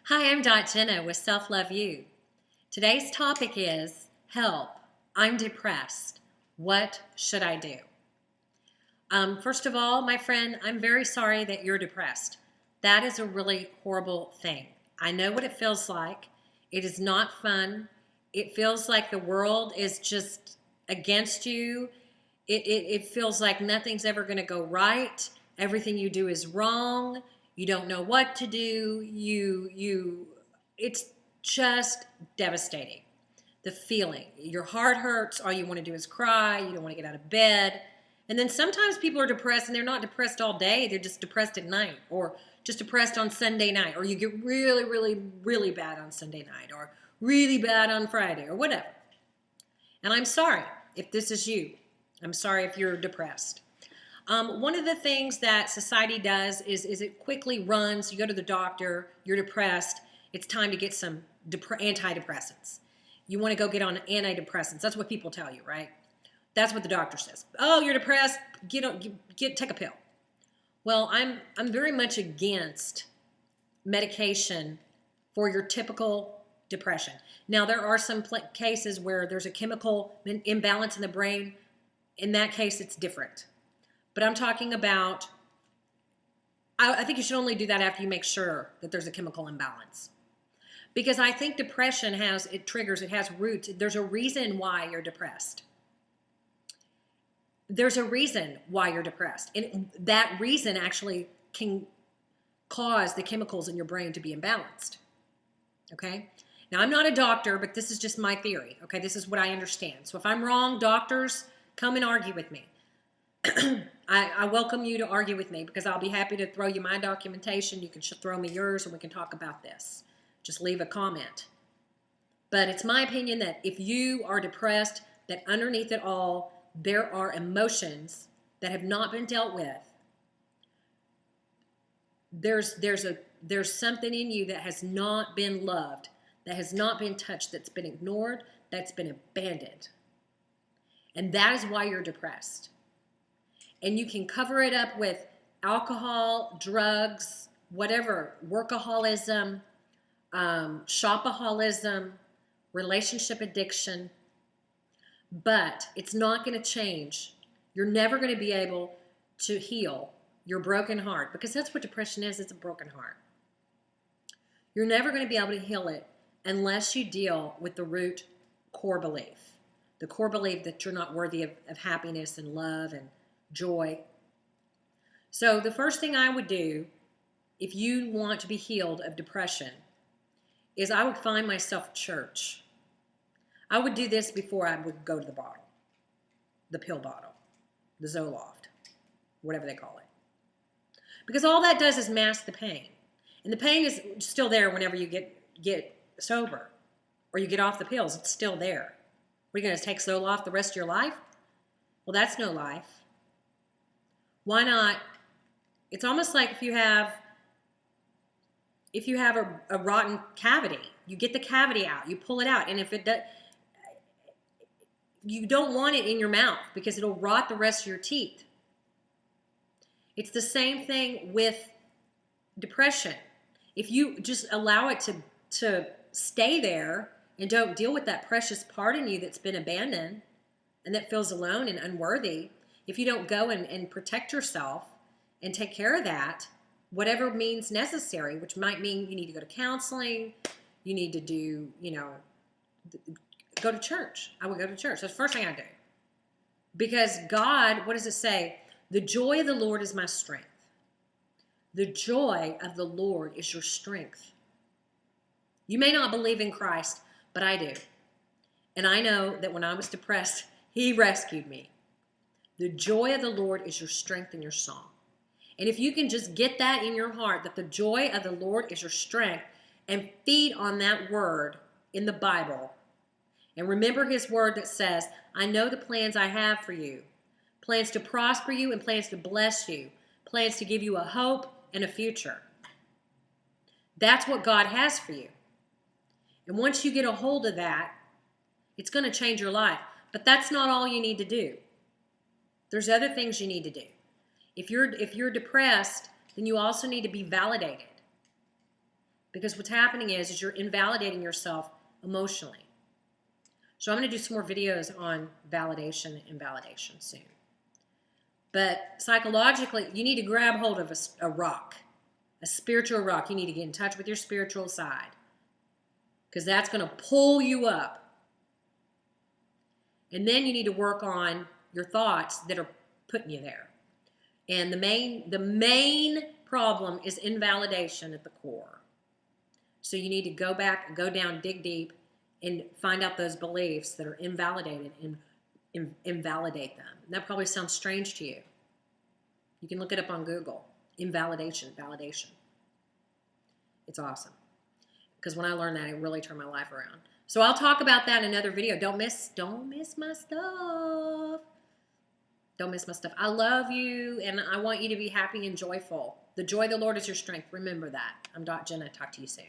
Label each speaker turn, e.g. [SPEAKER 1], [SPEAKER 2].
[SPEAKER 1] Hi, I'm Jenna with SelfLoveU. Today's topic is help. I'm depressed. What should I do? First of all, my friend, I'm very sorry that you're depressed. That is a really horrible thing. I know what it feels like. It is not fun. It feels like the world is just against you. It feels like nothing's ever going to go right. Everything you do is wrong. You don't know what to do. It's just devastating. The feeling, your heart hurts. All you want to do is cry. You don't want to get out of bed. And then sometimes people are depressed and they're not depressed all day. They're just depressed at night or just depressed on Sunday night, or you get really, really, really bad on Sunday night or really bad on Friday or whatever. And I'm sorry if this is you. I'm sorry if you're depressed. One of the things that society does is it quickly runs. You go to the doctor, you're depressed. It's time to get some antidepressants. You want to go get on antidepressants. That's what people tell you, right? That's what the doctor says. Oh, you're depressed. Take a pill. Well, I'm very much against medication for your typical depression. Now, there are some cases where there's a chemical imbalance in the brain. In that case, it's different. But I'm talking about, I think you should only do that after you make sure that there's a chemical imbalance. Because I think depression has roots. There's a reason why you're depressed. There's a reason why you're depressed. And that reason actually can cause the chemicals in your brain to be imbalanced. Okay? Now, I'm not a doctor, but this is just my theory. Okay? This is what I understand. So if I'm wrong, doctors, come and argue with me. I welcome you to argue with me because I'll be happy to throw you my documentation. You can throw me yours and we can talk about this. Just leave a comment. But it's my opinion that if you are depressed, that underneath it all, there are emotions that have not been dealt with. There's something in you that has not been loved, that has not been touched, that's been ignored, that's been abandoned. And that is why you're depressed. And you can cover it up with alcohol, drugs, whatever, workaholism, shopaholism, relationship addiction. But it's not going to change. You're never going to be able to heal your broken heart, because that's what depression is. It's a broken heart. You're never going to be able to heal it unless you deal with the root core belief. The core belief that you're not worthy of happiness and love and joy. So the first thing I would do if you want to be healed of depression is I would find myself a church. I would do this before I would go to the bottle, the pill bottle, the Zoloft, whatever they call it. Because all that does is mask the pain. And the pain is still there whenever you get sober or you get off the pills. It's still there. What are you going to take Zoloft the rest of your life? Well, that's no life. Why not? It's almost like if you have a rotten cavity, you get the cavity out, you pull it out, and if it does, you don't want it in your mouth because it'll rot the rest of your teeth. It's the same thing with depression. If you just allow it to stay there and don't deal with that precious part in you that's been abandoned and that feels alone and unworthy, if you don't go and protect yourself and take care of that, whatever means necessary, which might mean you need to go to counseling, you need to do, go to church. I would go to church. That's the first thing I do. Because God, what does it say? The joy of the Lord is my strength. The joy of the Lord is your strength. You may not believe in Christ, but I do. And I know that when I was depressed, He rescued me. The joy of the Lord is your strength and your song. And if you can just get that in your heart, that the joy of the Lord is your strength, and feed on that word in the Bible, and remember His word that says, I know the plans I have for you, plans to prosper you and plans to bless you, plans to give you a hope and a future. That's what God has for you. And once you get a hold of that, it's going to change your life. But that's not all you need to do. There's other things you need to do. If you're depressed, then you also need to be validated. Because what's happening is you're invalidating yourself emotionally. So I'm going to do some more videos on validation and invalidation soon. But psychologically, you need to grab hold of a rock, a spiritual rock. You need to get in touch with your spiritual side, because that's going to pull you up. And then you need to work on your thoughts that are putting you there. And the main problem is invalidation at the core. So you need to go back, go down, dig deep, and find out those beliefs that are invalidated and invalidate them. And that probably sounds strange to you. You can look it up on Google. Invalidation, validation. It's awesome. Because when I learned that, it really turned my life around. So I'll talk about that in another video. Don't miss my stuff. Don't miss my stuff. I love you, and I want you to be happy and joyful. The joy of the Lord is your strength. Remember that. I'm Dot Jenna. Talk to you soon.